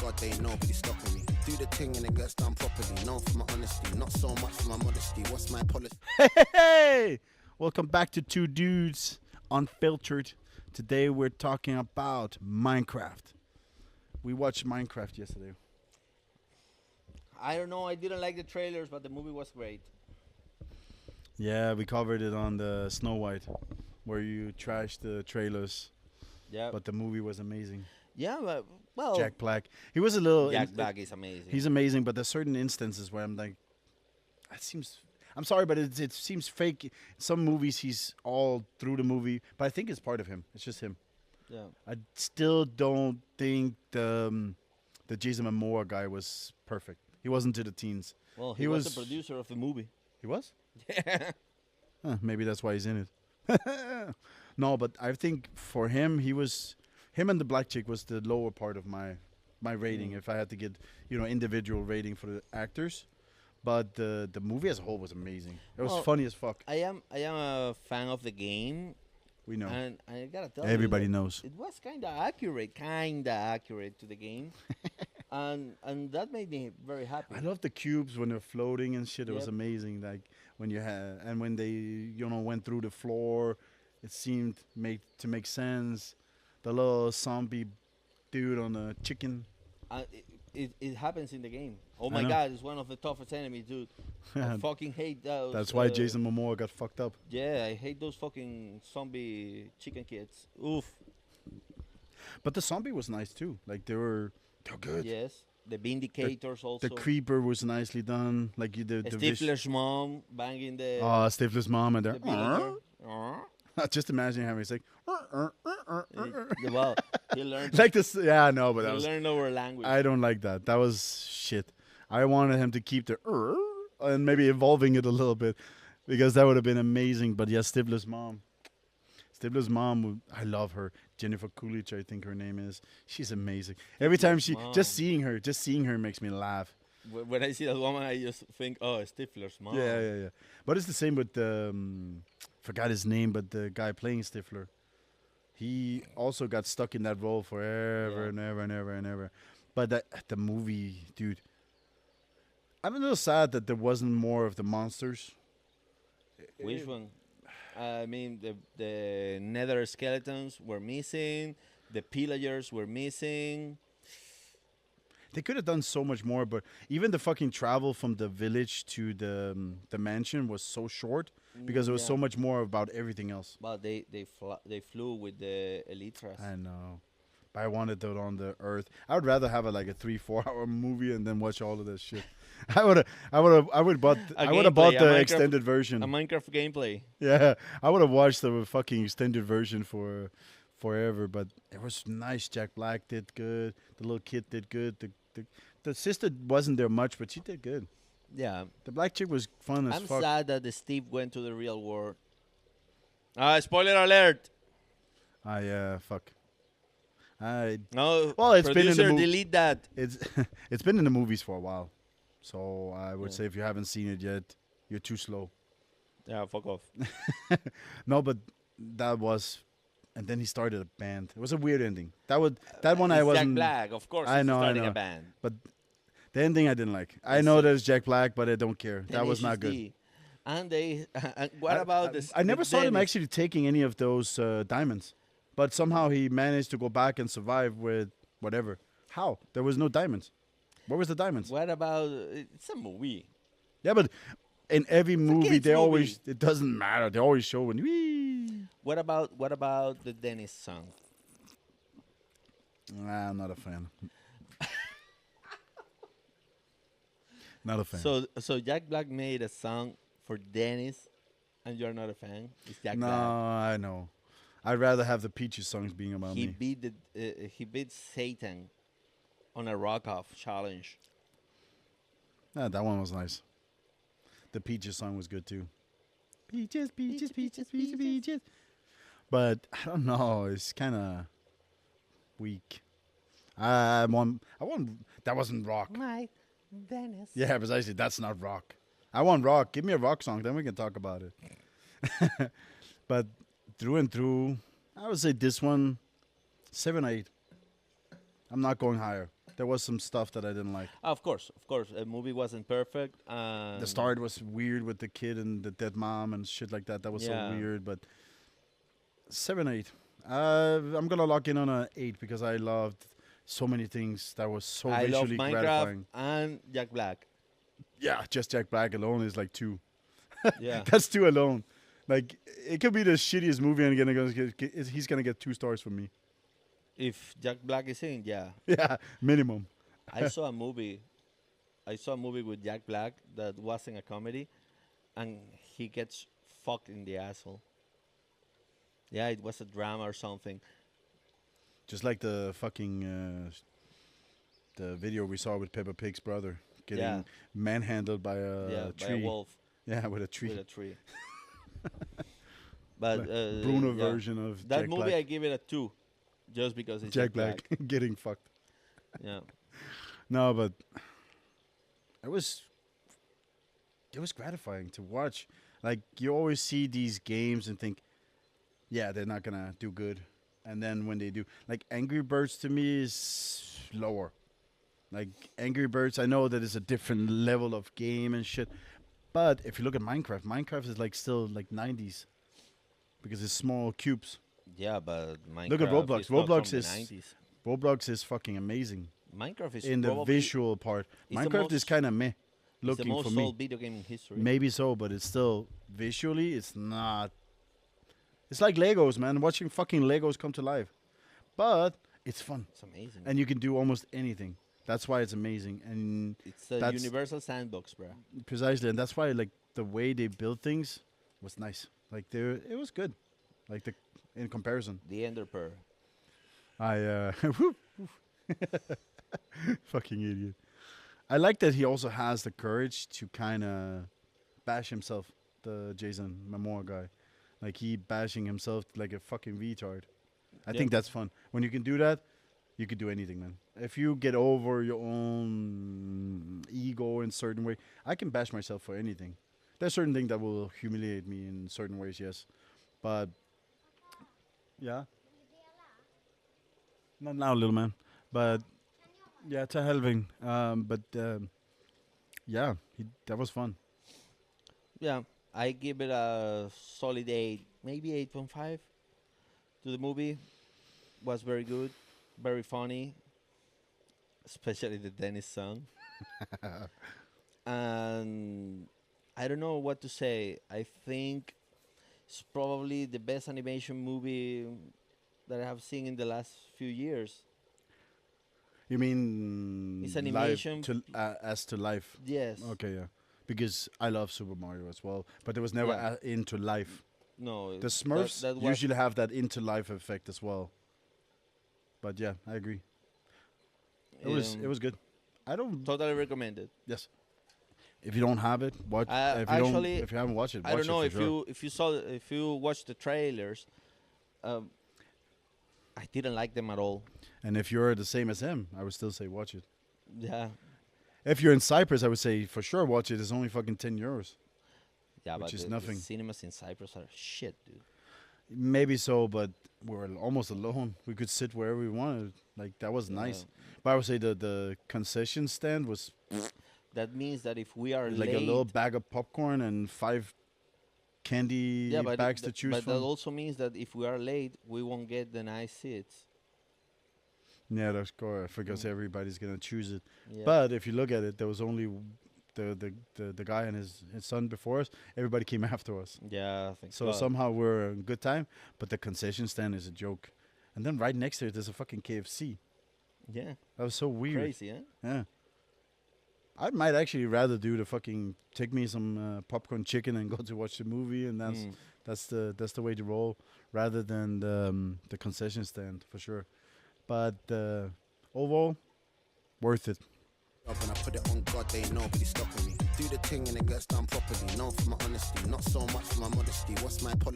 God, they ain't nobody stopping me. Do the thing and it gets done properly. Known for my honesty, not so much for my modesty. What's my policy? Hey! Welcome back to Two Dudes Unfiltered. Today we're talking about Minecraft. We watched Minecraft yesterday. I don't know. I didn't like the trailers, but the movie was great. Yeah, we covered it on the Snow White, where you trashed the trailers, Yeah. but the movie was amazing. Yeah, but, well, Jack Black. He was a little... Jack Black is amazing. He's amazing, but there's certain instances where I'm like, that seems... I'm sorry, but it seems fake. Some movies, he's all through the movie, but I think it's part of him. It's just him. Yeah. I still don't think the Jason Momoa guy was perfect. He wasn't to the teens. Well, he was the producer of the movie. He was? Yeah. Huh, maybe that's why he's in it. No, but I think for him, him and the black chick was the lower part of my rating. If I had to get individual rating for the actors. But the movie as a whole was amazing. It was funny as fuck. I am a fan of the game. We know. And I gotta tell Everybody you, knows. it was kinda accurate to the game, and that made me very happy. I love the cubes when they're floating and shit. It was Yep. amazing. Like when you had and when they went through the floor, it seemed to make sense. The little zombie dude on the chicken. It happens in the game. Oh I my know. God, it's one of the toughest enemies, dude. I fucking hate those. That's why Jason Momoa got fucked up. Yeah, I hate those fucking zombie chicken kids. Oof. But the zombie was nice too. Like they're good. Yes. The Vindicators also. The creeper was nicely done. Like you did the Stifler's mom banging the. Stifler's mom and the villager. just imagine having it's like Well, he learned. like this. Yeah, I know, but he that was. learned our language. I don't like that. That was shit. I wanted him to keep the and maybe evolving it a little bit because that would have been amazing. But yes, Stifler's mom. I love her. Jennifer Coolidge, I think her name is. She's amazing. Every time just seeing her makes me laugh. When I see that woman, I just think, oh, Stifler's mom. Yeah. But it's the same with the, forgot his name, but the guy playing Stifler. He also got stuck in that role forever and ever and ever and ever. But the movie, dude, I'm a little sad that there wasn't more of the monsters. Which one? I mean, the nether skeletons were missing. The pillagers were missing. They could have done so much more, but even the fucking travel from the village to the mansion was so short because it was so much more about everything else. But they flew with the Elytras. I know. But I wanted that on the Earth. I would rather have a 3-4 hour movie and then watch all of this shit. I would have bought the extended version. A Minecraft gameplay. Yeah, I would have watched the fucking extended version for forever. But it was nice. Jack Black did good. The little kid did good. The sister wasn't there much, but she did good. Yeah. The black chick was fun as I'm fuck. sad that the Steve went to the real world. Spoiler alert. Yeah, fuck. No. Well, it's been in the movie. Delete that. It's been in the movies for a while, so I would say if you haven't seen it yet, you're too slow. Yeah, fuck off. No, but that was, and then he started a band. It was a weird ending. That one I wasn't. Jack Black, of course. I know, starting a band. But the ending I didn't like. I know there's Jack Black, but I don't care. That was not good. HSD. And they. What about this? I never saw him Dennis? actually taking any of those diamonds, but somehow he managed to go back and survive with whatever. How? There was no diamonds. Where was the diamonds? What about? It's a movie. Yeah, but in every movie kid's they movie. always it doesn't matter. They always show when wee. What about the Dennis song? Nah, I'm not a fan. Not a fan. So Jack Black made a song for Dennis, and you're not a fan? It's Jack No, Black. I know. I'd rather have the Peaches songs being about He me. beat Satan on a rock off challenge. Ah, that one was nice. The Peaches song was good too. Peaches, peaches, peaches, peaches, peaches. But I don't know. It's kind of weak. I want. That wasn't rock. My Dennis. Yeah, precisely. That's not rock. I want rock. Give me a rock song, then we can talk about it. But through and through, I would say this one, 7 or 8. I'm not going higher. There was some stuff that I didn't like. Of course, a movie wasn't perfect. The start was weird with the kid and the dead mom and shit like that. That was so Yeah. weird. But 7, 8. I'm gonna lock in on a 8 because I loved so many things that was so I love visually Minecraft gratifying. and Jack Black. Yeah, just Jack Black alone is like 2. Yeah. That's 2 alone. Like it could be the shittiest movie and he's gonna get 2 stars from me. If Jack Black is in, yeah. Yeah, minimum. I saw a movie. I saw a movie with Jack Black that wasn't a comedy, and he gets fucked in the asshole. Yeah, it was a drama or something. Just like the fucking the video we saw with Peppa Pig's brother getting Yeah. manhandled by a Yeah, tree. by a wolf Yeah, with a tree. with a tree. But Bruno yeah. version of That Jack movie, Black. I give it a 2, just because it's Jack Black getting fucked. Yeah. No, but it was gratifying to watch. Like you always see these games and think, yeah, they're not gonna do good, and then when they do, like Angry Birds to me is lower. Like Angry Birds, I know that it's a different level of game and shit, but if you look at Minecraft, Minecraft is like still like 90s because it's small cubes. Yeah, but Minecraft Look at Roblox. is not from Roblox the is 90s. Roblox is fucking amazing Minecraft is in the probably visual part. it's the Minecraft is most- kind of meh it's the looking most for me. sold video game in history. Maybe so, but it's still visually, it's not. It's like Legos, man. Watching fucking Legos come to life, but it's fun, It's amazing. and you can do almost anything. That's why it's amazing, and It's the that's- universal sandbox, bro. precisely, and that's why like the way they build things was nice. Like it was good, like the in comparison. The Ender Pearl. I whoop, woof. Fucking idiot. I like that he also has the courage to kind of bash himself, the Jason Momoa guy. Like he bashing himself like a fucking retard. I Yeah. think that's fun. When you can do that, you can do anything, man. If you get over your own ego in certain way, I can bash myself for anything. There's certain things that will humiliate me in certain ways, yes. But yeah. Not now, little man. But yeah, to Helving. Yeah, that was fun. Yeah, I give it a solid 8, maybe 8.5 to the movie. Was very good, very funny, especially the Dennis song. And I don't know what to say. I think it's probably the best animation movie that I have seen in the last few years. You mean It's live animation. as to life? Yes. Okay, yeah. Because I love Super Mario as well, but it was never Yeah. into life. No. The Smurfs that was usually have that into life effect as well. But yeah, I agree. It was good. I don't. totally recommended. Yes. If you don't have it, watch. Actually, if you haven't watched it, watch I don't know it for sure. if you watched the trailers. I didn't like them at all. And if you're the same as him, I would still say watch it. Yeah. If you're in Cyprus, I would say for sure watch it. It's only fucking 10 euros. Yeah, Which but is the nothing. cinemas in Cyprus are shit, dude. Maybe so, but we're almost alone. We could sit wherever we wanted. Like that was nice. Yeah. But I would say the concession stand was That means that if we are like late, a little bag of popcorn and 5 candy yeah, but bags to choose but that from. also means that if we are late, we won't get the nice seats. Yeah, that's correct. Because everybody's gonna choose it. Yeah. But if you look at it, there was only the guy and his son before us. Everybody came after us. yeah, I think So somehow we're in good time. But the concession stand is a joke. And then right next to it, there's a fucking KFC. yeah, That was so weird. crazy, huh? Yeah. I might actually rather do the fucking take me some popcorn chicken and go to watch the movie, and that's the way to roll, rather than the concession stand for sure. But overall, worth it. Up and I put it on God, they ain't nobody stopping me. Do the thing and it gets done properly. Known for my honesty, not so much for my modesty. What's my policy?